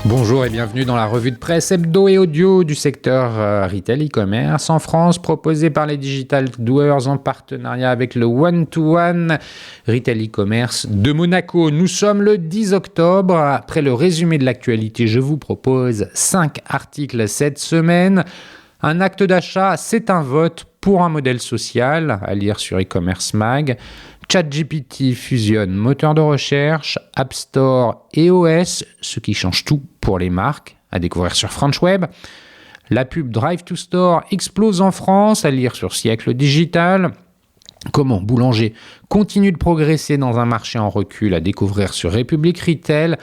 Bonjour et bienvenue dans la revue de presse hebdo et audio du secteur retail e-commerce en France, proposée par les Digital Doers en partenariat avec le One-to-One Retail e-commerce de Monaco. Nous sommes le 10 octobre. Après le résumé de l'actualité, je vous propose 5 articles cette semaine. Un acte d'achat, c'est un vote pour un modèle social, à lire sur e-commerce mag. ChatGPT fusionne moteur de recherche, App Store et OS, ce qui change tout pour les marques, à découvrir sur French Web. La pub Drive to Store explose en France, à lire sur Siècle Digital. Comment Boulanger continue de progresser dans un marché en recul, à découvrir sur République Retail.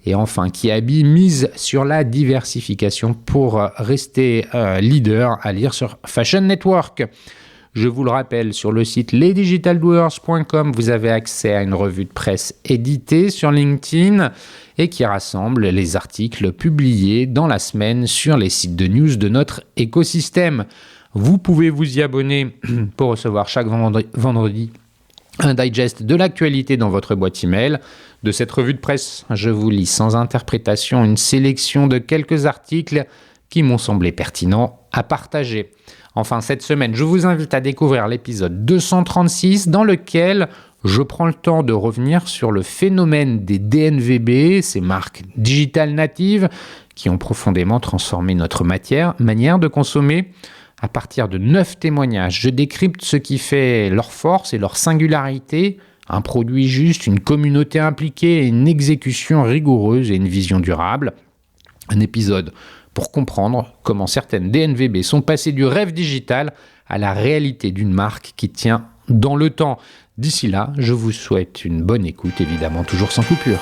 Et enfin, Kiabi mise sur la diversification pour rester leader, à lire sur Fashion Network. Je vous le rappelle, sur le site lesdigitaldoers.com, vous avez accès à une revue de presse éditée sur LinkedIn et qui rassemble les articles publiés dans la semaine sur les sites de news de notre écosystème. Vous pouvez vous y abonner pour recevoir chaque vendredi un digest de l'actualité dans votre boîte email. De cette revue de presse, je vous lis sans interprétation une sélection de quelques articles qui m'ont semblé pertinents à partager. Enfin, cette semaine, je vous invite à découvrir l'épisode 236 dans lequel je prends le temps de revenir sur le phénomène des DNVB, ces marques digitales natives qui ont profondément transformé notre manière de consommer. À partir de 9 témoignages, je décrypte ce qui fait leur force et leur singularité, un produit juste, une communauté impliquée, une exécution rigoureuse et une vision durable. Un épisode pour comprendre comment certaines DNVB sont passées du rêve digital à la réalité d'une marque qui tient dans le temps. D'ici là, je vous souhaite une bonne écoute, évidemment toujours sans coupure.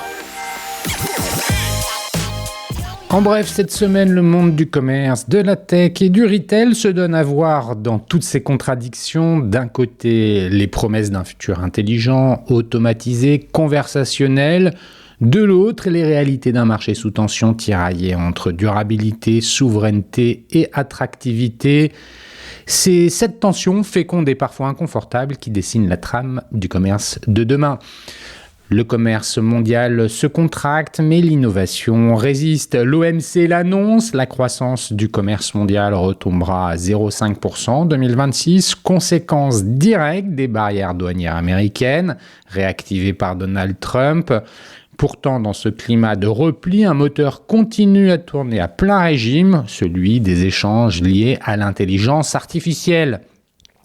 En bref, cette semaine, le monde du commerce, de la tech et du retail se donne à voir dans toutes ses contradictions. D'un côté, les promesses d'un futur intelligent, automatisé, conversationnel. De l'autre, les réalités d'un marché sous tension tiraillé entre durabilité, souveraineté et attractivité. C'est cette tension féconde et parfois inconfortable qui dessine la trame du commerce de demain. Le commerce mondial se contracte, mais l'innovation résiste. L'OMC l'annonce, la croissance du commerce mondial retombera à 0,5% en 2026, conséquence directe des barrières douanières américaines, réactivées par Donald Trump. Pourtant, dans ce climat de repli, un moteur continue à tourner à plein régime, celui des échanges liés à l'intelligence artificielle.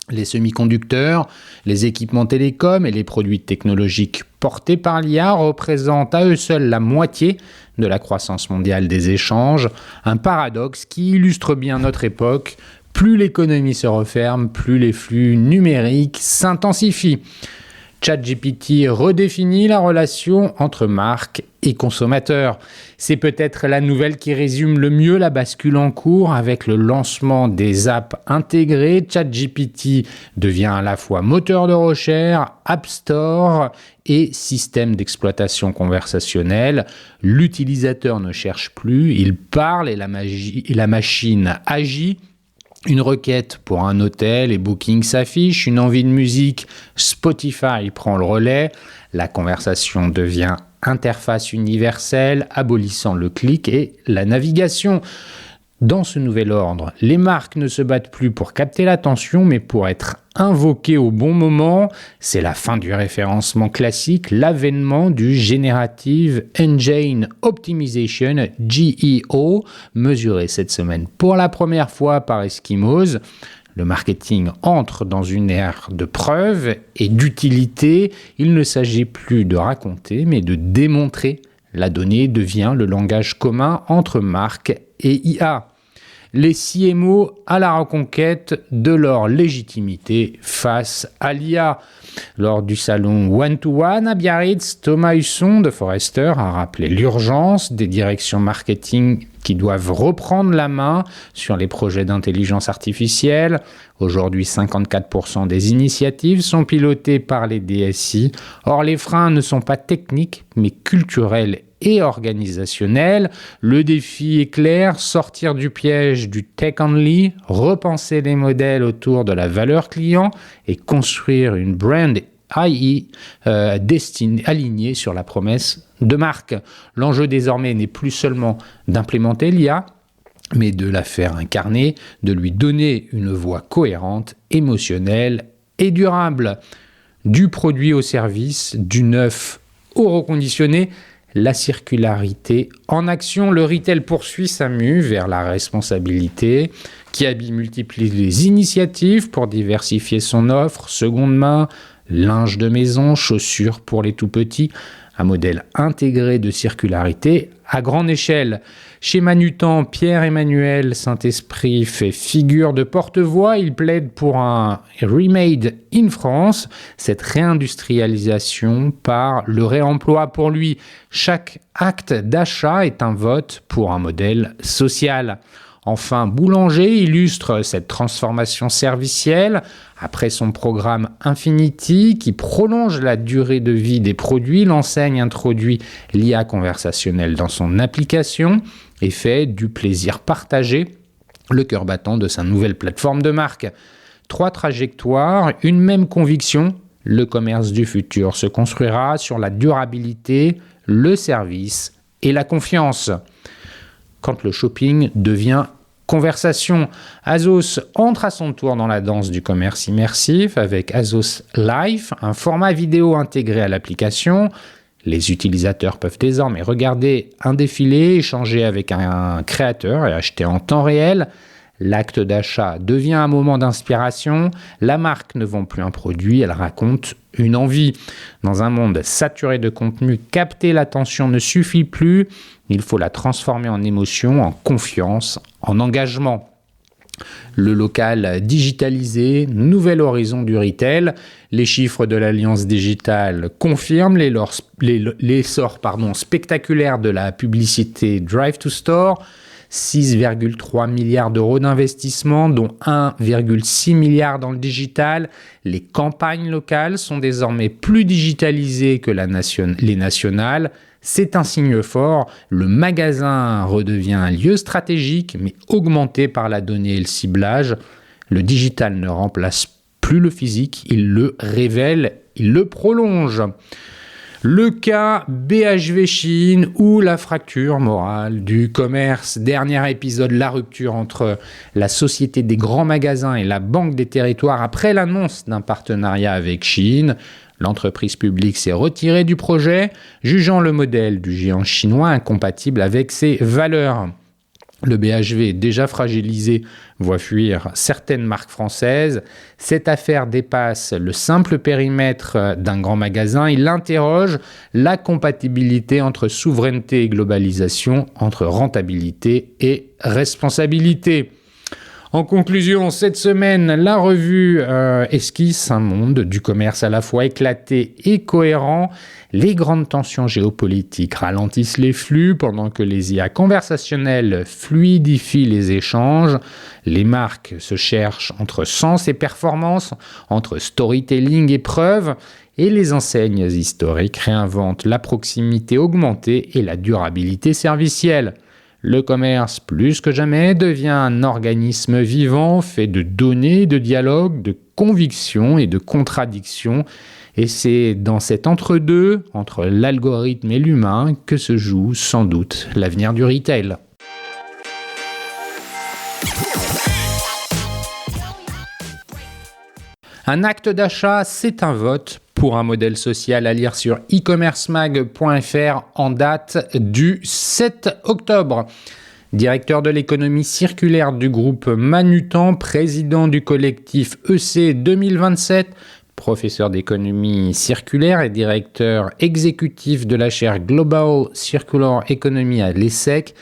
Les semi-conducteurs, les équipements télécoms et les produits technologiques portés par l'IA représentent à eux seuls la moitié de la croissance mondiale des échanges, un paradoxe qui illustre bien notre époque. Plus l'économie se referme, plus les flux numériques s'intensifient. ChatGPT redéfinit la relation entre marques et consommateurs. C'est peut-être la nouvelle qui résume le mieux la bascule en cours avec le lancement des apps intégrées. ChatGPT devient à la fois moteur de recherche, App Store et système d'exploitation conversationnelle. L'utilisateur ne cherche plus, il parle et la machine agit. Une requête pour un hôtel et Booking s'affiche, une envie de musique, Spotify prend le relais, la conversation devient interface universelle, abolissant le clic et la navigation. Dans ce nouvel ordre, les marques ne se battent plus pour capter l'attention, mais pour être invoquées au bon moment. C'est la fin du référencement classique, l'avènement du Generative Engine Optimization, GEO, mesuré cette semaine pour la première fois par Eskimos. Le marketing entre dans une ère de preuve et d'utilité. Il ne s'agit plus de raconter, mais de démontrer. La donnée devient le langage commun entre marques et IA. Les CMO à la reconquête de leur légitimité face à l'IA. Lors du salon One-to-One à Biarritz, Thomas Husson de Forrester a rappelé l'urgence des directions marketing qui doivent reprendre la main sur les projets d'intelligence artificielle. Aujourd'hui, 54% des initiatives sont pilotées par les DSI. Or, les freins ne sont pas techniques, mais culturels et organisationnels. Le défi est clair, sortir du piège du tech-only, repenser les modèles autour de la valeur client et construire une brand alignés sur la promesse de marque. L'enjeu désormais n'est plus seulement d'implémenter l'IA, mais de la faire incarner, de lui donner une voix cohérente, émotionnelle et durable. Du produit au service, du neuf au reconditionné, la circularité en action. Le retail poursuit sa mue vers la responsabilité. Kiabi multiplie les initiatives pour diversifier son offre, seconde main, linge de maison, chaussures pour les tout-petits, un modèle intégré de circularité à grande échelle. Chez Manutan, Pierre-Emmanuel Saint-Esprit fait figure de porte-voix. Il plaide pour un remade in France. Cette réindustrialisation par le réemploi. Pour lui, chaque acte d'achat est un vote pour un modèle social. Enfin, Boulanger illustre cette transformation servicielle. Après son programme Infinity, qui prolonge la durée de vie des produits, l'enseigne introduit l'IA conversationnelle dans son application et fait du plaisir partagé le cœur battant de sa nouvelle plateforme de marque. 3 trajectoires, une même conviction. Le commerce du futur se construira sur la durabilité, le service et la confiance. Quand le shopping devient conversation, Azos entre à son tour dans la danse du commerce immersif avec Azos Live, un format vidéo intégré à l'application. Les utilisateurs peuvent désormais regarder un défilé, échanger avec un créateur et acheter en temps réel. L'acte d'achat devient un moment d'inspiration. La marque ne vend plus un produit, elle raconte une envie. Dans un monde saturé de contenu, capter l'attention ne suffit plus. Il faut la transformer en émotion, en confiance, en engagement. Le local digitalisé, nouvel horizon du retail. Les chiffres de l'Alliance digitale confirment l'essor spectaculaire de la publicité Drive to Store. 6,3 milliards d'euros d'investissement, dont 1,6 milliard dans le digital. Les campagnes locales sont désormais plus digitalisées que les nationales. C'est un signe fort. Le magasin redevient un lieu stratégique, mais augmenté par la donnée et le ciblage. Le digital ne remplace plus le physique, il le révèle, il le prolonge. Le cas BHV Chine ou la fracture morale du commerce. Dernier épisode, la rupture entre la Société des grands magasins et la Banque des territoires après l'annonce d'un partenariat avec Chine. L'entreprise publique s'est retirée du projet, jugeant le modèle du géant chinois incompatible avec ses valeurs. Le BHV, déjà fragilisé, voit fuir certaines marques françaises. Cette affaire dépasse le simple périmètre d'un grand magasin. Il interroge la compatibilité entre souveraineté et globalisation, entre rentabilité et responsabilité. En conclusion, cette semaine, la revue esquisse un monde du commerce à la fois éclaté et cohérent. Les grandes tensions géopolitiques ralentissent les flux pendant que les IA conversationnelles fluidifient les échanges. Les marques se cherchent entre sens et performance, entre storytelling et preuve. Et les enseignes historiques réinventent la proximité augmentée et la durabilité servicielle. Le commerce, plus que jamais, devient un organisme vivant, fait de données, de dialogues, de convictions et de contradictions. Et c'est dans cet entre-deux, entre l'algorithme et l'humain, que se joue sans doute l'avenir du retail. Un acte d'achat, c'est un vote pour un modèle social, à lire sur e-commercemag.fr en date du 7 octobre. Directeur de l'économie circulaire du groupe Manutan, président du collectif EC 2027, professeur d'économie circulaire et directeur exécutif de la chaire Global Circular Economy à l'ESSEC,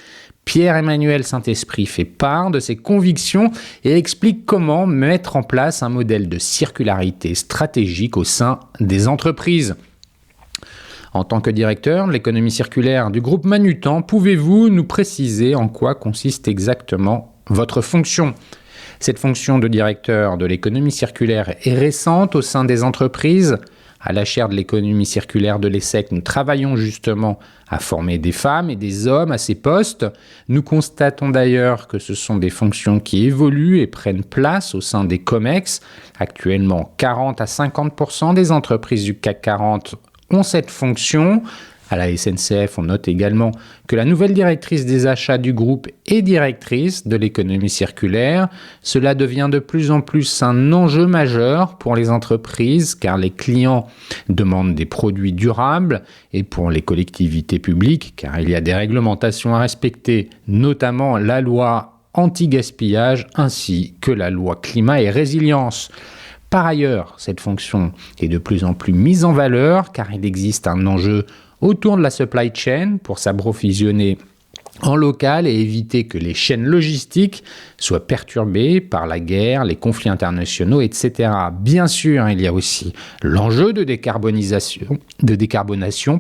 Pierre-Emmanuel Saint-Esprit fait part de ses convictions et explique comment mettre en place un modèle de circularité stratégique au sein des entreprises. En tant que directeur de l'économie circulaire du groupe Manutan, pouvez-vous nous préciser en quoi consiste exactement votre fonction ? Cette fonction de directeur de l'économie circulaire est récente au sein des entreprises. À la chaire de l'économie circulaire de l'ESSEC, nous travaillons justement à former des femmes et des hommes à ces postes. Nous constatons d'ailleurs que ce sont des fonctions qui évoluent et prennent place au sein des COMEX. Actuellement, 40 à 50% des entreprises du CAC 40 ont cette fonction. À la SNCF, on note également que la nouvelle directrice des achats du groupe est directrice de l'économie circulaire. Cela devient de plus en plus un enjeu majeur pour les entreprises car les clients demandent des produits durables et pour les collectivités publiques car il y a des réglementations à respecter, notamment la loi anti-gaspillage ainsi que la loi climat et résilience. Par ailleurs, cette fonction est de plus en plus mise en valeur car il existe un enjeu autour de la supply chain pour s'approvisionner en local et éviter que les chaînes logistiques soient perturbées par la guerre, les conflits internationaux, etc. Bien sûr, il y a aussi l'enjeu de décarbonation,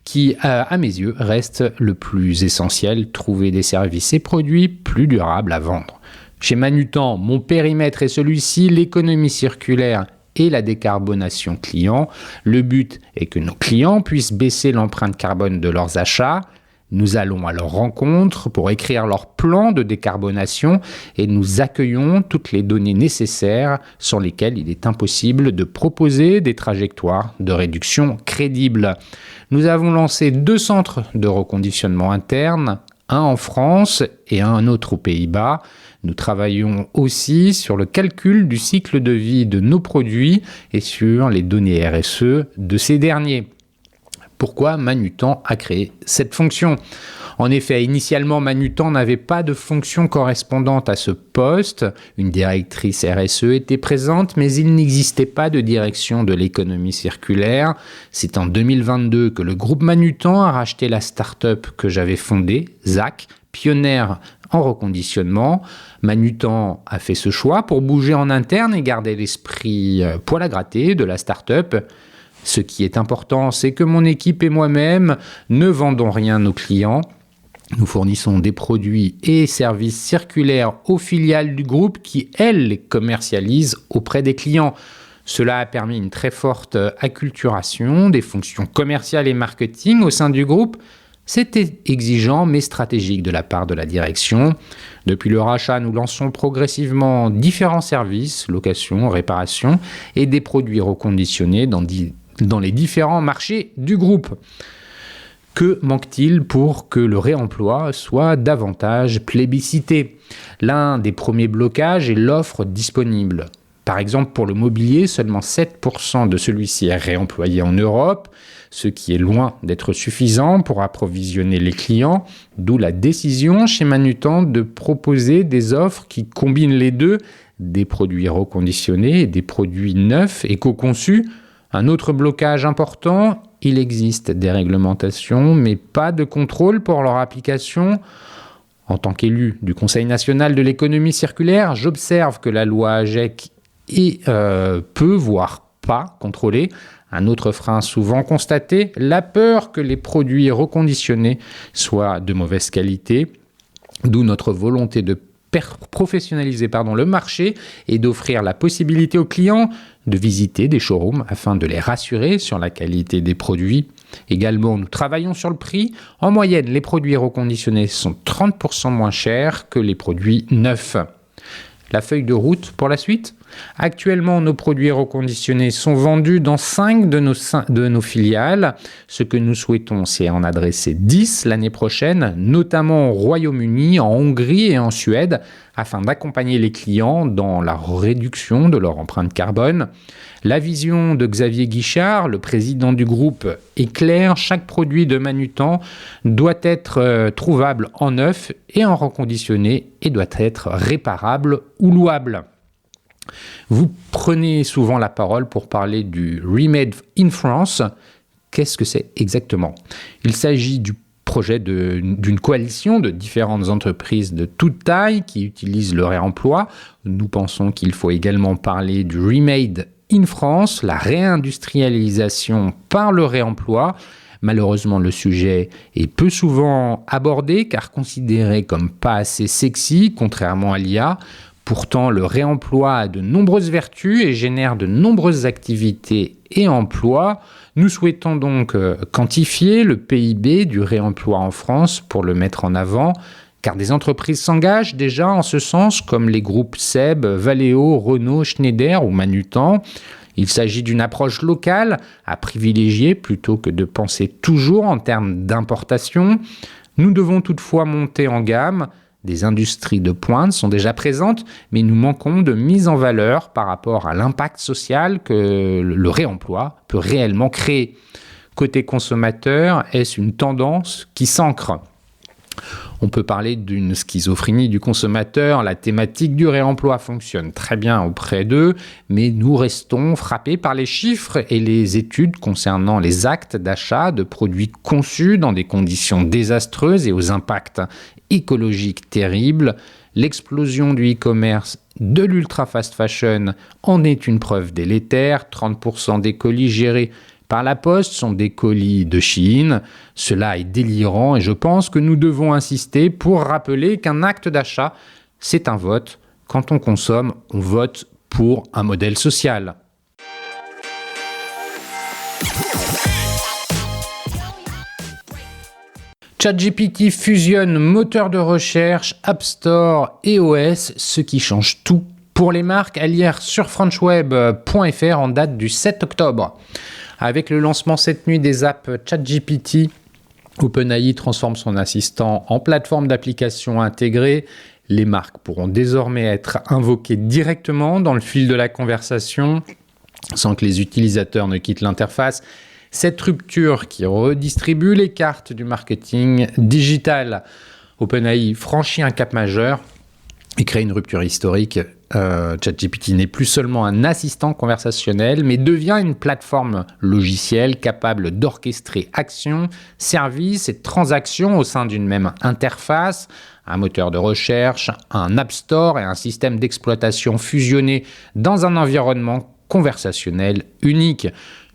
qui, à mes yeux, reste le plus essentiel, trouver des services et produits plus durables à vendre. Chez Manutan, mon périmètre est celui-ci, l'économie circulaire et la décarbonation client. Le but est que nos clients puissent baisser l'empreinte carbone de leurs achats. Nous allons à leur rencontre pour écrire leur plan de décarbonation et nous accueillons toutes les données nécessaires sur lesquelles il est impossible de proposer des trajectoires de réduction crédibles. Nous avons lancé 2 centres de reconditionnement interne, un en France et un autre aux Pays-Bas. Nous travaillons aussi sur le calcul du cycle de vie de nos produits et sur les données RSE de ces derniers. Pourquoi Manutan a créé cette fonction ? En effet, initialement, Manutan n'avait pas de fonction correspondante à ce poste. Une directrice RSE était présente, mais il n'existait pas de direction de l'économie circulaire. C'est en 2022 que le groupe Manutan a racheté la start-up que j'avais fondée, ZAC, pionnière en reconditionnement. Manutan a fait ce choix pour bouger en interne et garder l'esprit poil à gratter de la start-up. Ce qui est important, c'est que mon équipe et moi-même ne vendons rien à nos clients. Nous fournissons des produits et services circulaires aux filiales du groupe qui, elles, les commercialisent auprès des clients. Cela a permis une très forte acculturation des fonctions commerciales et marketing au sein du groupe. C'était exigeant mais stratégique de la part de la direction. Depuis le rachat, nous lançons progressivement différents services, location, réparation et des produits reconditionnés dans les différents marchés du groupe. Que manque-t-il pour que le réemploi soit davantage plébiscité ? L'un des premiers blocages est l'offre disponible. Par exemple, pour le mobilier, seulement 7% de celui-ci est réemployé en Europe, ce qui est loin d'être suffisant pour approvisionner les clients, d'où la décision chez Manutan de proposer des offres qui combinent les deux, des produits reconditionnés et des produits neufs éco-conçus. Un autre blocage important, il existe des réglementations, mais pas de contrôle pour leur application. En tant qu'élu du Conseil national de l'économie circulaire, j'observe que la loi AGEC est peu, voire pas contrôlée. Un autre frein souvent constaté, la peur que les produits reconditionnés soient de mauvaise qualité, d'où notre volonté de professionnaliser le marché et d'offrir la possibilité aux clients de visiter des showrooms afin de les rassurer sur la qualité des produits. Également, nous travaillons sur le prix. En moyenne, les produits reconditionnés sont 30% moins chers que les produits neufs. La feuille de route pour la suite. Actuellement, nos produits reconditionnés sont vendus dans 5 de nos filiales. Ce que nous souhaitons, c'est en adresser 10 l'année prochaine, notamment au Royaume-Uni, en Hongrie et en Suède, afin d'accompagner les clients dans la réduction de leur empreinte carbone. La vision de Xavier Guichard, le président du groupe, est claire. Chaque produit de Manutan doit être trouvable en neuf et en reconditionné et doit être réparable ou louable. Vous prenez souvent la parole pour parler du Remade in France. Qu'est-ce que c'est exactement ? Il s'agit du projet d'une coalition de différentes entreprises de toute taille qui utilisent le réemploi. Nous pensons qu'il faut également parler du Remade in France, la réindustrialisation par le réemploi. Malheureusement, le sujet est peu souvent abordé car considéré comme pas assez sexy, contrairement à l'IA. Pourtant, le réemploi a de nombreuses vertus et génère de nombreuses activités et emplois. Nous souhaitons donc quantifier le PIB du réemploi en France pour le mettre en avant, car des entreprises s'engagent déjà en ce sens, comme les groupes SEB, Valeo, Renault, Schneider ou Manutan. Il s'agit d'une approche locale à privilégier plutôt que de penser toujours en termes d'importation. Nous devons toutefois monter en gamme. Des industries de pointe sont déjà présentes, mais nous manquons de mise en valeur par rapport à l'impact social que le réemploi peut réellement créer. Côté consommateur, est-ce une tendance qui s'ancre ? On peut parler d'une schizophrénie du consommateur. La thématique du réemploi fonctionne très bien auprès d'eux, mais nous restons frappés par les chiffres et les études concernant les actes d'achat de produits conçus dans des conditions désastreuses et aux impacts écologiques terribles. L'explosion du e-commerce, de l'ultra fast fashion en est une preuve délétère. 30% des colis gérés par la Poste sont des colis de Chine. Cela est délirant et je pense que nous devons insister pour rappeler qu'un acte d'achat, c'est un vote. Quand on consomme, on vote pour un modèle social. ChatGPT fusionne moteur de recherche, App Store et OS, ce qui change tout pour les marques, à lire sur FrenchWeb.fr en date du 7 octobre. Avec le lancement cette nuit des apps ChatGPT, OpenAI transforme son assistant en plateforme d'application intégrée. Les marques pourront désormais être invoquées directement dans le fil de la conversation sans que les utilisateurs ne quittent l'interface. Cette rupture qui redistribue les cartes du marketing digital. OpenAI franchit un cap majeur et crée une rupture historique. ChatGPT n'est plus seulement un assistant conversationnel, mais devient une plateforme logicielle capable d'orchestrer actions, services et transactions au sein d'une même interface. Un moteur de recherche, un App Store et un système d'exploitation fusionnés dans un environnement conversationnel unique.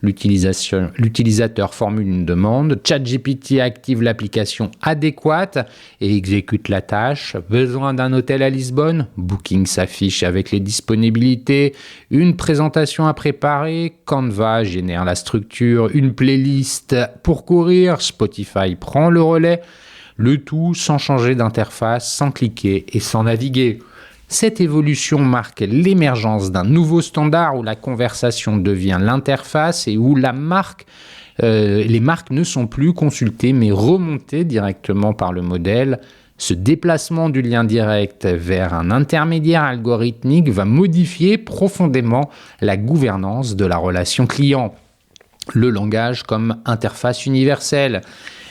L'utilisateur formule une demande, ChatGPT active l'application adéquate et exécute la tâche. Besoin d'un hôtel à Lisbonne ? Booking s'affiche avec les disponibilités. Une présentation à préparer, Canva génère la structure. Une playlist pour courir, Spotify prend le relais. Le tout sans changer d'interface, sans cliquer et sans naviguer. Cette évolution marque l'émergence d'un nouveau standard où la conversation devient l'interface et où les marques ne sont plus consultées mais remontées directement par le modèle. Ce déplacement du lien direct vers un intermédiaire algorithmique va modifier profondément la gouvernance de la relation client. Le langage comme interface universelle.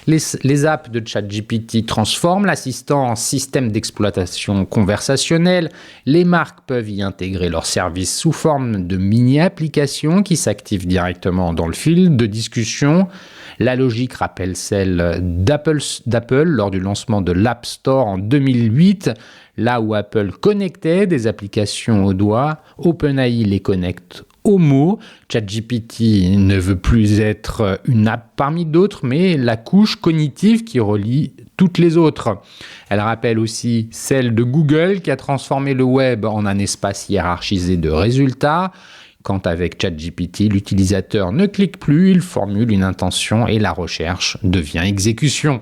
Les apps de ChatGPT transforment l'assistant en système d'exploitation conversationnelle. Les marques peuvent y intégrer leurs services sous forme de mini-applications qui s'activent directement dans le fil de discussion. La logique rappelle celle d'Apple lors du lancement de l'App Store en 2008. Là où Apple connectait des applications au doigt, OpenAI les connecte au mot. ChatGPT ne veut plus être une app parmi d'autres, mais la couche cognitive qui relie toutes les autres. Elle rappelle aussi celle de Google qui a transformé le web en un espace hiérarchisé de résultats. Quand avec ChatGPT, l'utilisateur ne clique plus, il formule une intention et la recherche devient exécution.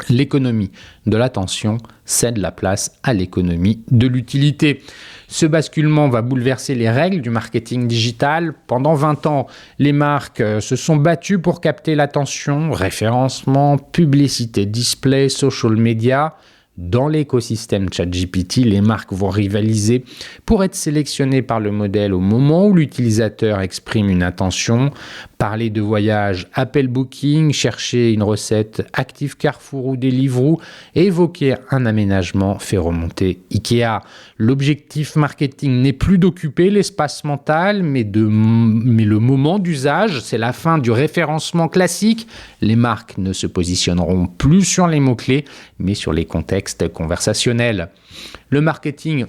L'économie de l'attention cède la place à l'économie de l'utilité. Ce basculement va bouleverser les règles du marketing digital. Pendant 20 ans, les marques se sont battues pour capter l'attention, référencement, publicité, display, social media. Dans l'écosystème ChatGPT, les marques vont rivaliser pour être sélectionnées par le modèle au moment où l'utilisateur exprime une intention. Parler de voyage, Apple Booking, chercher une recette, Active Carrefour ou Deliveroo, évoquer un aménagement fait remonter Ikea. L'objectif marketing n'est plus d'occuper l'espace mental, mais le moment d'usage. C'est la fin du référencement classique. Les marques ne se positionneront plus sur les mots-clés, mais sur les contextes conversationnels. Le marketing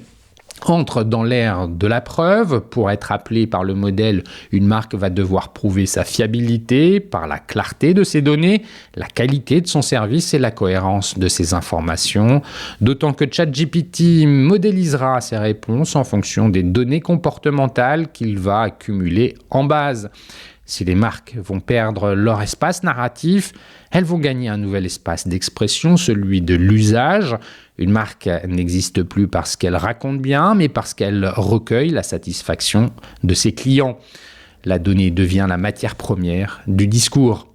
entre dans l'ère de la preuve. Pour être appelée par le modèle, une marque va devoir prouver sa fiabilité par la clarté de ses données, la qualité de son service et la cohérence de ses informations. D'autant que ChatGPT modélisera ses réponses en fonction des données comportementales qu'il va accumuler en base. Si les marques vont perdre leur espace narratif, elles vont gagner un nouvel espace d'expression, celui de l'usage. Une marque n'existe plus parce qu'elle raconte bien, mais parce qu'elle recueille la satisfaction de ses clients. La donnée devient la matière première du discours.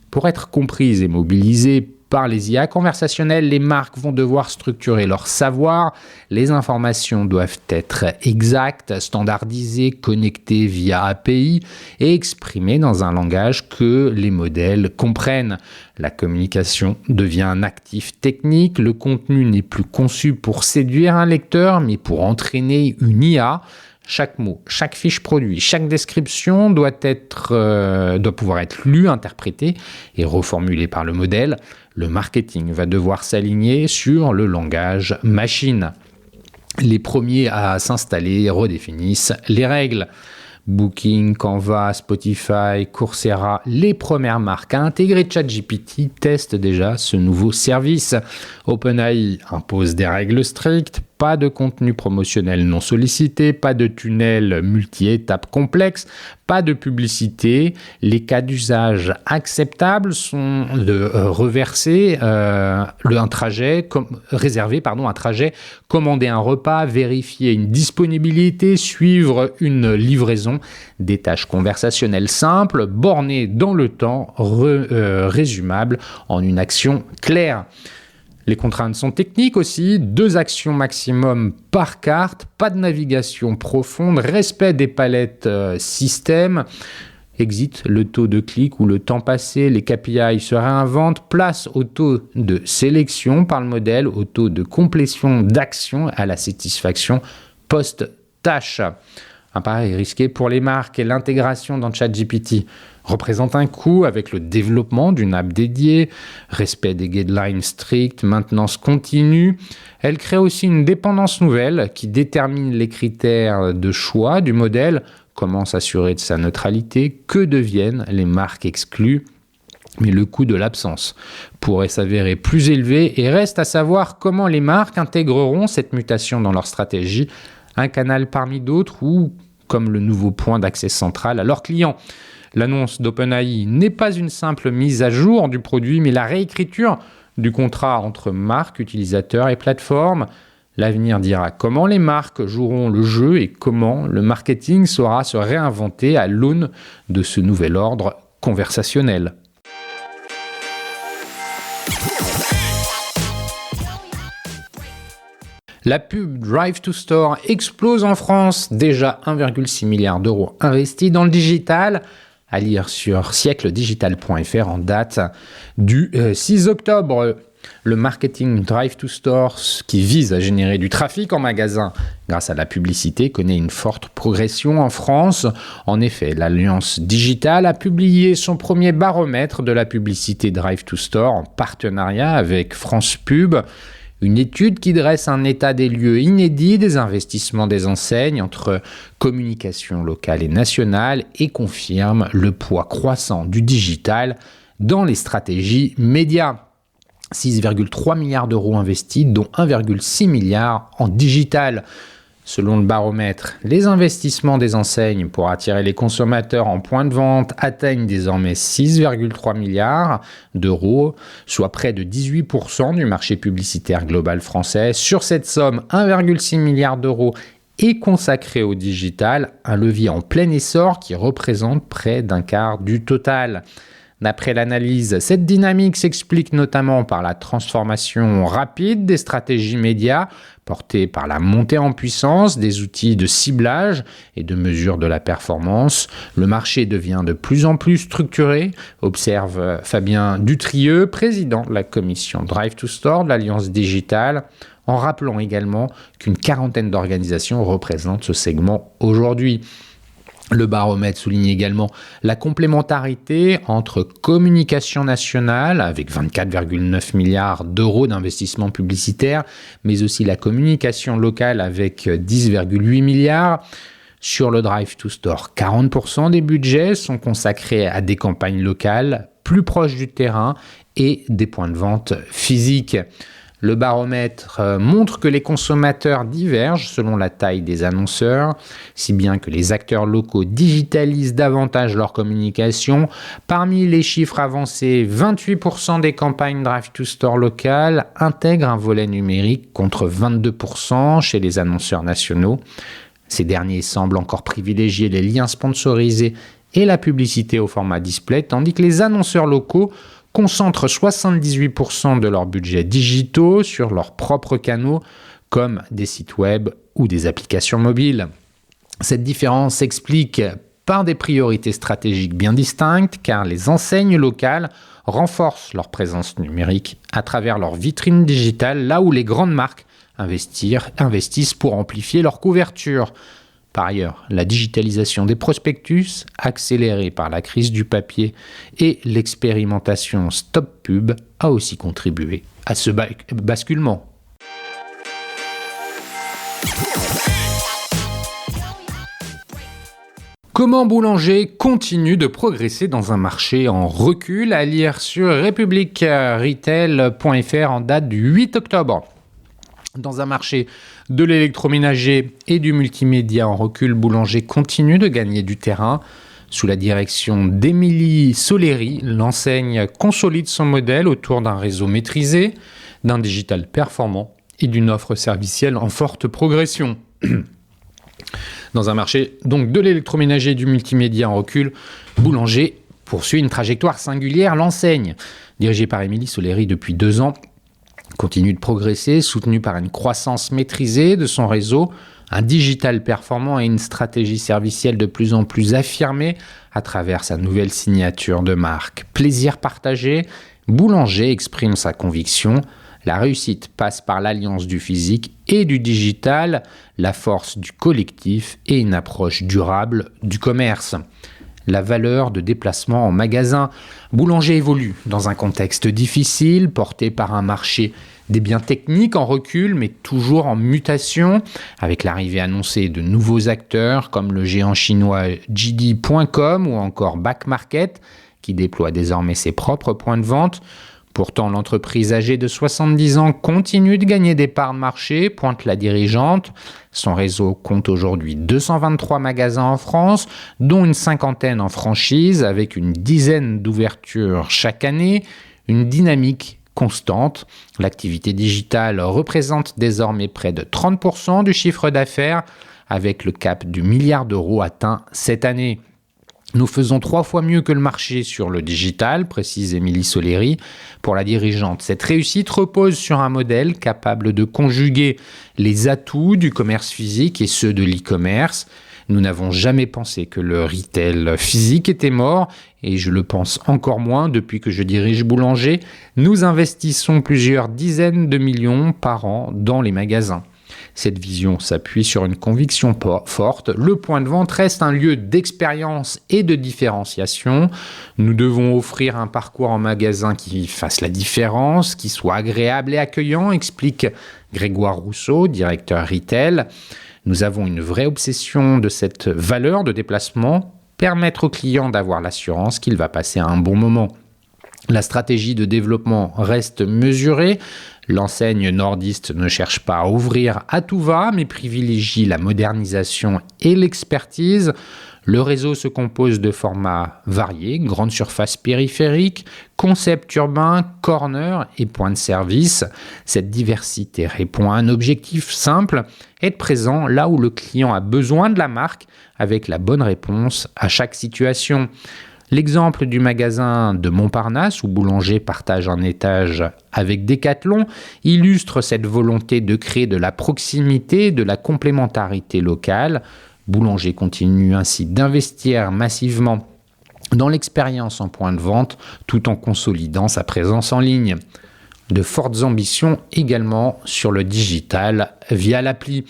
Pour être comprises et mobilisées par les IA conversationnelles, les marques vont devoir structurer leur savoir. Les informations doivent être exactes, standardisées, connectées via API et exprimées dans un langage que les modèles comprennent. La communication devient un actif technique. Le contenu n'est plus conçu pour séduire un lecteur, mais pour entraîner une IA. Chaque mot, chaque fiche produit, chaque description doit pouvoir être lue, interprétée et reformulée par le modèle. Le marketing va devoir s'aligner sur le langage machine. Les premiers à s'installer redéfinissent les règles. Booking, Canva, Spotify, Coursera, les premières marques à intégrer ChatGPT testent déjà ce nouveau service. OpenAI impose des règles strictes, pas de contenu promotionnel non sollicité, pas de tunnel multi-étapes complexes, pas de publicité. Les cas d'usage acceptables sont de reverser un trajet, commander un repas, vérifier une disponibilité, suivre une livraison, des tâches conversationnelles simples, bornées dans le temps, résumables en une action claire. Les contraintes sont techniques aussi, 2 actions maximum par carte, pas de navigation profonde, respect des palettes système, exit le taux de clic ou le temps passé, les KPI se réinventent, place au taux de sélection par le modèle, au taux de complétion d'action, à la satisfaction post-tâche. Un pari risqué pour les marques et l'intégration dans ChatGPT représente un coût avec le développement d'une app dédiée, respect des guidelines stricts, maintenance continue. Elle crée aussi une dépendance nouvelle qui détermine les critères de choix du modèle, comment s'assurer de sa neutralité, que deviennent les marques exclues. Mais le coût de l'absence pourrait s'avérer plus élevé et reste à savoir comment les marques intégreront cette mutation dans leur stratégie, un canal parmi d'autres ou comme le nouveau point d'accès central à leurs clients. L'annonce d'OpenAI n'est pas une simple mise à jour du produit, mais la réécriture du contrat entre marques, utilisateurs et plateformes. L'avenir dira comment les marques joueront le jeu et comment le marketing saura se réinventer à l'aune de ce nouvel ordre conversationnel. La pub Drive to Store explose en France, déjà 1,6 milliard d'euros investis dans le digital. À lire sur siècledigital.fr en date du 6 octobre. Le marketing Drive to Store, qui vise à générer du trafic en magasin grâce à la publicité, connaît une forte progression en France. En effet, l'Alliance Digitale a publié son premier baromètre de la publicité Drive to Store en partenariat avec France Pub. Une étude qui dresse un état des lieux inédit des investissements des enseignes entre communication locale et nationale et confirme le poids croissant du digital dans les stratégies médias. 6,3 milliards d'euros investis, dont 1,6 milliard en digital. Selon le baromètre, les investissements des enseignes pour attirer les consommateurs en point de vente atteignent désormais 6,3 milliards d'euros, soit près de 18% du marché publicitaire global français. Sur cette somme, 1,6 milliard d'euros est consacré au digital, un levier en plein essor qui représente près d'un quart du total. D'après l'analyse, cette dynamique s'explique notamment par la transformation rapide des stratégies médias, portée par la montée en puissance des outils de ciblage et de mesure de la performance. Le marché devient de plus en plus structuré, observe Fabien Dutrieux, président de la commission Drive to Store de l'Alliance Digitale, en rappelant également qu'une quarantaine d'organisations représentent ce segment aujourd'hui. Le baromètre souligne également la complémentarité entre communication nationale, avec 24,9 milliards d'euros d'investissement publicitaire, mais aussi la communication locale avec 10,8 milliards. Sur le Drive to Store, 40% des budgets sont consacrés à des campagnes locales, plus proches du terrain et des points de vente physiques. Le baromètre montre que les consommateurs divergent selon la taille des annonceurs, si bien que les acteurs locaux digitalisent davantage leur communication. Parmi les chiffres avancés, 28% des campagnes Drive-to-Store locales intègrent un volet numérique contre 22% chez les annonceurs nationaux. Ces derniers semblent encore privilégier les liens sponsorisés et la publicité au format display, tandis que les annonceurs locaux concentrent 78% de leurs budgets digitaux sur leurs propres canaux, comme des sites web ou des applications mobiles. Cette différence s'explique par des priorités stratégiques bien distinctes, car les enseignes locales renforcent leur présence numérique à travers leur vitrine digitale, là où les grandes marques investissent pour amplifier leur couverture. Par ailleurs, la digitalisation des prospectus, accélérée par la crise du papier et l'expérimentation Stop Pub, a aussi contribué à ce basculement. Comment Boulanger continue de progresser dans un marché en recul, à lire sur republicretail.fr en date du 8 octobre. Dans un marché de l'électroménager et du multimédia en recul, Boulanger continue de gagner du terrain. Sous la direction d'Émilie Soleri, l'enseigne consolide son modèle autour d'un réseau maîtrisé, d'un digital performant et d'une offre servicielle en forte progression. Dans un marché donc de l'électroménager et du multimédia en recul, Boulanger poursuit une trajectoire singulière. L'enseigne, dirigée par Émilie Soleri depuis 2 ans, continue de progresser, soutenue par une croissance maîtrisée de son réseau, un digital performant et une stratégie servicielle de plus en plus affirmée à travers sa nouvelle signature de marque. Plaisir partagé, Boulanger exprime sa conviction. La réussite passe par l'alliance du physique et du digital, la force du collectif et une approche durable du commerce. La valeur de déplacement en magasin. Boulanger évolue dans un contexte difficile, porté par un marché des biens techniques en recul, mais toujours en mutation, avec l'arrivée annoncée de nouveaux acteurs comme le géant chinois JD.com ou encore Back Market, qui déploie désormais ses propres points de vente. Pourtant, l'entreprise âgée de 70 ans continue de gagner des parts de marché, pointe la dirigeante. Son réseau compte aujourd'hui 223 magasins en France, dont une 50aine en franchise, avec une dizaine d'ouvertures chaque année, une dynamique constante. L'activité digitale représente désormais près de 30% du chiffre d'affaires, avec le cap du milliard d'euros atteint cette année. Nous faisons 3 fois mieux que le marché sur le digital, précise Émilie Soleri. Pour la dirigeante, cette réussite repose sur un modèle capable de conjuguer les atouts du commerce physique et ceux de l'e-commerce. Nous n'avons jamais pensé que le retail physique était mort, et je le pense encore moins depuis que je dirige Boulanger. Nous investissons plusieurs dizaines de millions par an dans les magasins. Cette vision s'appuie sur une conviction forte. Le point de vente reste un lieu d'expérience et de différenciation. Nous devons offrir un parcours en magasin qui fasse la différence, qui soit agréable et accueillant, explique Grégoire Rousseau, directeur retail. Nous avons une vraie obsession de cette valeur de déplacement, permettre au client d'avoir l'assurance qu'il va passer un bon moment. La stratégie de développement reste mesurée. L'enseigne nordiste ne cherche pas à ouvrir à tout va, mais privilégie la modernisation et l'expertise. Le réseau se compose de formats variés, grandes surfaces périphériques, concepts urbains, corners et points de service. Cette diversité répond à un objectif simple, être présent là où le client a besoin de la marque, avec la bonne réponse à chaque situation. L'exemple du magasin de Montparnasse, où Boulanger partage un étage avec Decathlon, illustre cette volonté de créer de la proximité, de la complémentarité locale. Boulanger continue ainsi d'investir massivement dans l'expérience en point de vente, tout en consolidant sa présence en ligne. De fortes ambitions également sur le digital via l'appli.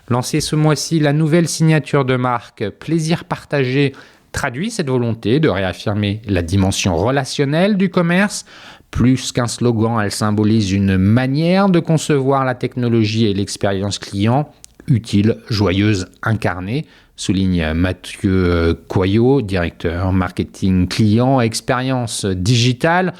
Lancée ce mois-ci, la nouvelle signature de marque Plaisir Partagé traduit cette volonté de réaffirmer la dimension relationnelle du commerce. Plus qu'un slogan, elle symbolise une manière de concevoir la technologie et l'expérience client, utile, joyeuse, incarnée, souligne Mathieu Coyot, directeur marketing client, expérience digitale.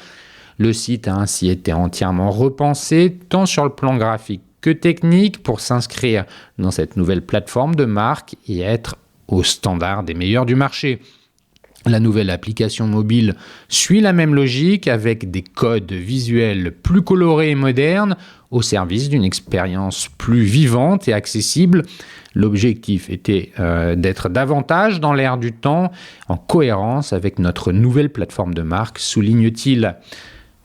Le site a ainsi été entièrement repensé, tant sur le plan graphique que technique, pour s'inscrire dans cette nouvelle plateforme de marque et être au standard des meilleurs du marché. La nouvelle application mobile suit la même logique avec des codes visuels plus colorés et modernes au service d'une expérience plus vivante et accessible. L'objectif était d'être davantage dans l'air du temps, en cohérence avec notre nouvelle plateforme de marque, souligne-t-il.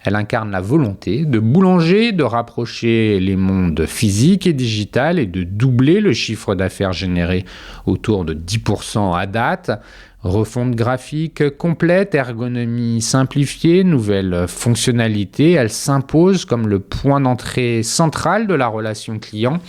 Elle incarne la volonté de Boulanger de rapprocher les mondes physiques et digital et de doubler le chiffre d'affaires généré autour de 10% à date. Refonte graphique complète, ergonomie simplifiée, nouvelles fonctionnalités, elle s'impose comme le point d'entrée central de la relation client.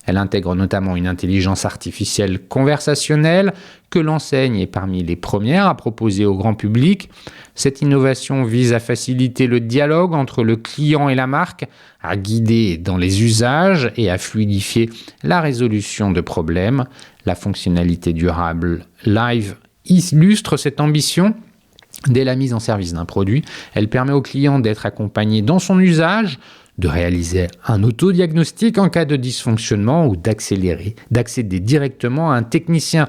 Elle intègre notamment une intelligence artificielle conversationnelle que l'enseigne est parmi les premières à proposer au grand public. Cette innovation vise à faciliter le dialogue entre le client et la marque, à guider dans les usages et à fluidifier la résolution de problèmes. La fonctionnalité durable Live illustre cette ambition. Dès la mise en service d'un produit, elle permet au client d'être accompagné dans son usage, de réaliser un autodiagnostic en cas de dysfonctionnement ou d'accéder directement à un technicien.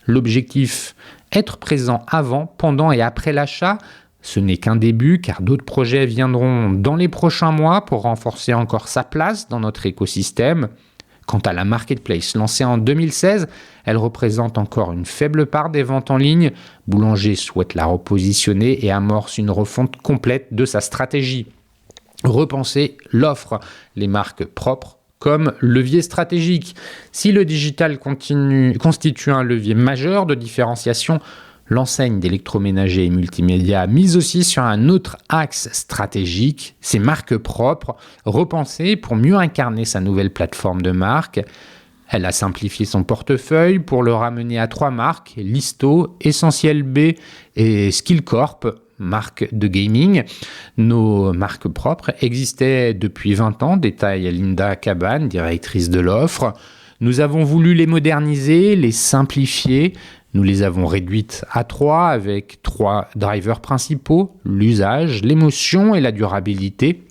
L'objectif, être présent avant, pendant et après l'achat. Ce n'est qu'un début car d'autres projets viendront dans les prochains mois pour renforcer encore sa place dans notre écosystème. Quant à la marketplace lancée en 2016, elle représente encore une faible part des ventes en ligne. Boulanger souhaite la repositionner et amorce une refonte complète de sa stratégie. Repenser l'offre, les marques propres comme levier stratégique. Si le digital constitue un levier majeur de différenciation, l'enseigne d'électroménager et multimédia mise aussi sur un autre axe stratégique, ses marques propres, repensées pour mieux incarner sa nouvelle plateforme de marque. Elle a simplifié son portefeuille pour le ramener à 3 marques, Listo, Essentiel B et Skillcorp, marque de gaming. Nos marques propres existaient depuis 20 ans, détaille Linda Caban, directrice de l'offre. Nous avons voulu les moderniser, les simplifier. Nous les avons réduites à 3 avec 3 drivers principaux, l'usage, l'émotion et la durabilité.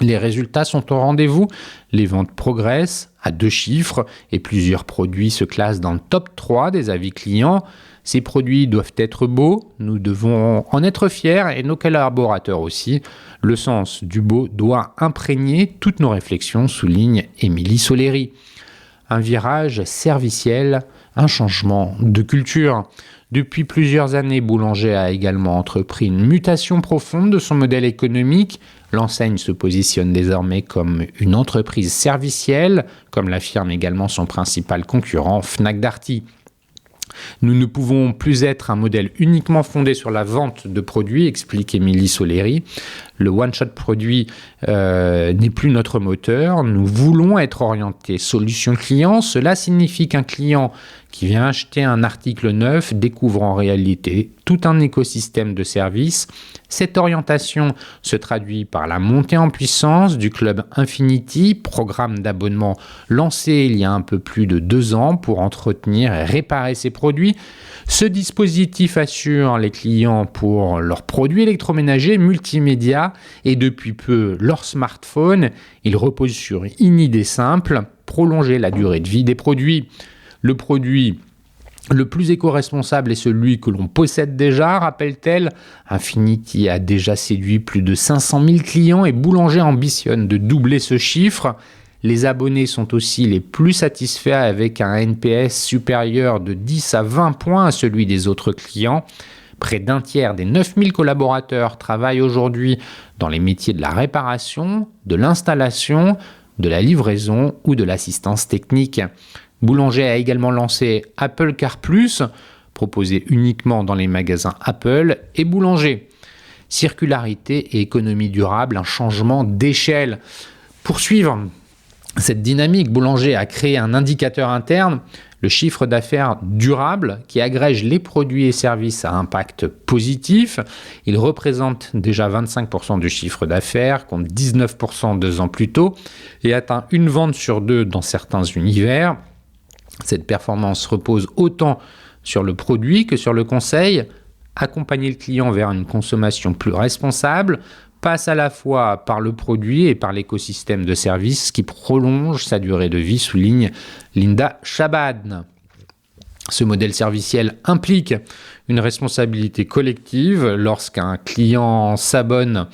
Les résultats sont au rendez-vous, les ventes progressent à 2 chiffres et plusieurs produits se classent dans le top 3 des avis clients. Ces produits doivent être beaux, nous devons en être fiers et nos collaborateurs aussi. Le sens du beau doit imprégner toutes nos réflexions, souligne Émilie Soleri. Un virage serviciel, un changement de culture. Depuis plusieurs années, Boulanger a également entrepris une mutation profonde de son modèle économique. L'enseigne se positionne désormais comme une entreprise servicielle, comme l'affirme également son principal concurrent, Fnac Darty. Nous ne pouvons plus être un modèle uniquement fondé sur la vente de produits, explique Émilie Soleri. Le one-shot produit n'est plus notre moteur. Nous voulons être orientés solution client. Cela signifie qu'un client qui vient acheter un article neuf découvre en réalité tout un écosystème de services. Cette orientation se traduit par la montée en puissance du Club Infinity, programme d'abonnement lancé il y a un peu plus de 2 ans pour entretenir et réparer ses produits. Ce dispositif assure les clients pour leurs produits électroménagers multimédia et depuis peu leur smartphone. Il repose sur une idée simple, prolonger la durée de vie des produits. Le produit le plus éco-responsable est celui que l'on possède déjà, rappelle-t-elle. Infinity a déjà séduit plus de 500 000 clients et Boulanger ambitionne de doubler ce chiffre. Les abonnés sont aussi les plus satisfaits avec un NPS supérieur de 10 à 20 points à celui des autres clients. Près d'un tiers des 9000 collaborateurs travaillent aujourd'hui dans les métiers de la réparation, de l'installation, de la livraison ou de l'assistance technique. Boulanger a également lancé Apple Car Plus, proposé uniquement dans les magasins Apple et Boulanger. Circularité et économie durable, un changement d'échelle. Pour suivre Cette dynamique Boulanger a créé un indicateur interne, le chiffre d'affaires durable, qui agrège les produits et services à impact positif. Il représente déjà 25% du chiffre d'affaires, contre 19% 2 ans plus tôt, et atteint une vente sur 2 dans certains univers. Cette performance repose autant sur le produit que sur le conseil. Accompagner le client vers une consommation plus responsable passe à la fois par le produit et par l'écosystème de services qui prolonge sa durée de vie, souligne Linda Chabad. Ce modèle serviciel implique une responsabilité collective. Lorsqu'un client s'abonne,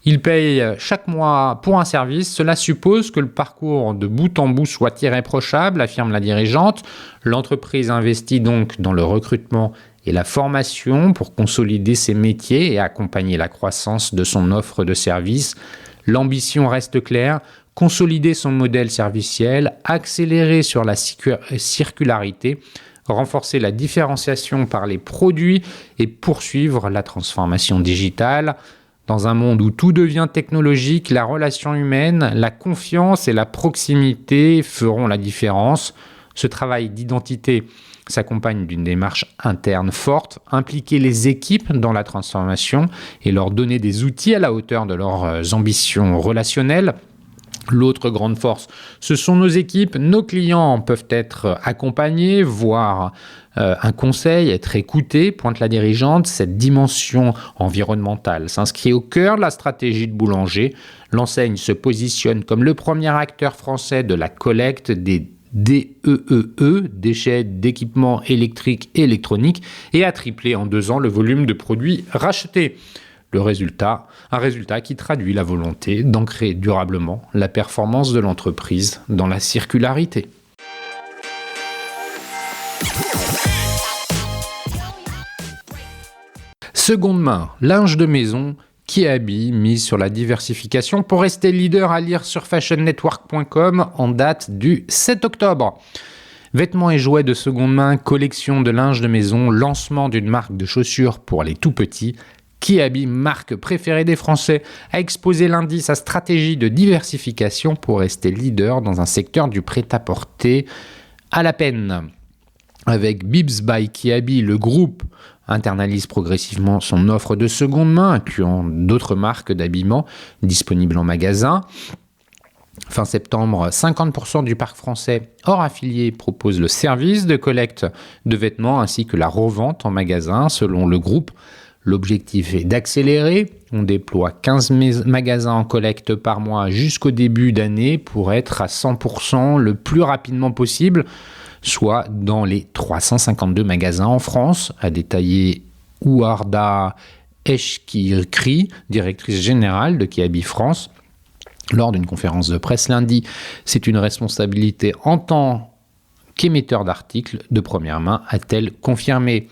il paye chaque mois pour un service. Cela suppose que le parcours de bout en bout soit irréprochable, affirme la dirigeante. L'entreprise investit donc dans le recrutement et la formation pour consolider ses métiers et accompagner la croissance de son offre de services. L'ambition reste claire, consolider son modèle serviciel, accélérer sur la circularité, renforcer la différenciation par les produits et poursuivre la transformation digitale. Dans un monde où tout devient technologique, la relation humaine, la confiance et la proximité feront la différence. Ce travail d'identité s'accompagne d'une démarche interne forte, impliquer les équipes dans la transformation et leur donner des outils à la hauteur de leurs ambitions relationnelles. L'autre grande force, ce sont nos équipes. Nos clients peuvent être accompagnés, voire un conseil, être écoutés, pointe la dirigeante. Cette dimension environnementale s'inscrit au cœur de la stratégie de Boulanger. L'enseigne se positionne comme le premier acteur français de la collecte des DEEE, déchets d'équipements électriques et électroniques, et a triplé en 2 ans le volume de produits rachetés. Un résultat qui traduit la volonté d'ancrer durablement la performance de l'entreprise dans la circularité. Seconde main, linge de maison, Kiabi mise sur la diversification pour rester leader, à lire sur fashionnetwork.com en date du 7 octobre. Vêtements et jouets de seconde main, collection de linge de maison, lancement d'une marque de chaussures pour les tout petits. Kiabi, marque préférée des Français, a exposé lundi sa stratégie de diversification pour rester leader dans un secteur du prêt-à-porter à la peine. Avec Bibs by Kiabi, le groupe internalise progressivement son offre de seconde main, incluant d'autres marques d'habillement disponibles en magasin. Fin septembre, 50% du parc français hors affilié propose le service de collecte de vêtements ainsi que la revente en magasin, selon le groupe. L'objectif est d'accélérer. On déploie 15 magasins en collecte par mois jusqu'au début d'année pour être à 100% le plus rapidement possible, soit dans les 352 magasins en France, a détaillé Ouarda Eshkiri, directrice générale de Kiabi France, lors d'une conférence de presse lundi. C'est une responsabilité en tant qu'émetteur d'articles de première main, a-t-elle confirmé.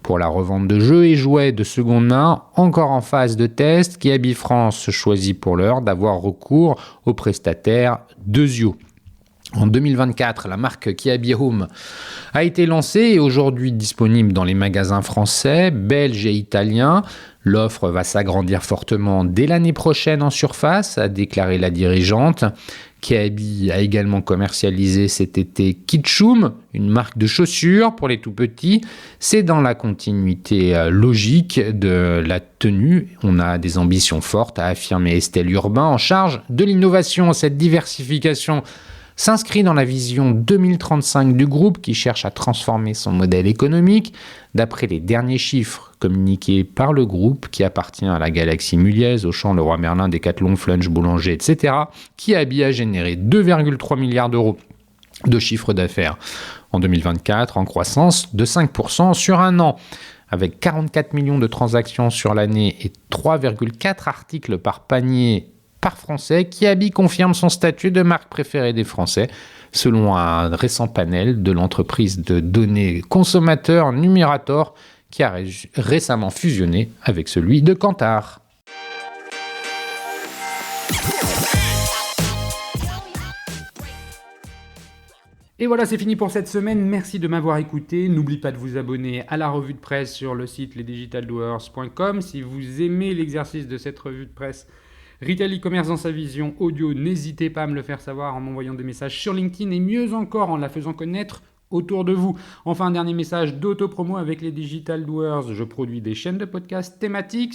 Pour la revente de jeux et jouets de seconde main, encore en phase de test, Kiabi France choisit pour l'heure d'avoir recours au prestataire Dezio. En 2024, la marque Kiabi Home a été lancée et aujourd'hui disponible dans les magasins français, belges et italiens. L'offre va s'agrandir fortement dès l'année prochaine en surface, a déclaré la dirigeante. Kiabi a également commercialisé cet été Kitschum, une marque de chaussures pour les tout-petits. C'est dans la continuité logique de la tenue. On a des ambitions fortes, a affirmé Estelle Urbain, en charge de l'innovation. Cette diversification s'inscrit dans la vision 2035 du groupe qui cherche à transformer son modèle économique. D'après les derniers chiffres communiqués par le groupe, qui appartient à la galaxie Muliez, Auchan, Leroy Merlin, Decathlon, Flunch, Boulanger, etc., Kiabi a généré 2,3 milliards d'euros de chiffre d'affaires en 2024, en croissance de 5% sur un an. Avec 44 millions de transactions sur l'année et 3,4 articles par panier par Français, Kiabi confirme son statut de marque préférée des Français, selon un récent panel de l'entreprise de données consommateurs Numerator, qui a récemment fusionné avec celui de Kantar. Et voilà, c'est fini pour cette semaine. Merci de m'avoir écouté. N'oubliez pas de vous abonner à la revue de presse sur le site lesdigitaldoers.com. Si vous aimez l'exercice de cette revue de presse, Retail e-commerce dans sa vision audio, n'hésitez pas à me le faire savoir en m'envoyant des messages sur LinkedIn et mieux encore en la faisant connaître autour de vous. Enfin, un dernier message d'auto-promo avec les Digital Doers. Je produis des chaînes de podcasts thématiques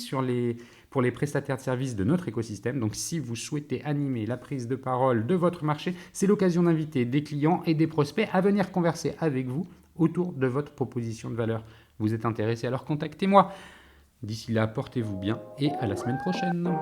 pour les prestataires de services de notre écosystème. Donc, si vous souhaitez animer la prise de parole de votre marché, c'est l'occasion d'inviter des clients et des prospects à venir converser avec vous autour de votre proposition de valeur. Vous êtes intéressé, alors contactez-moi. D'ici là, portez-vous bien et à la semaine prochaine.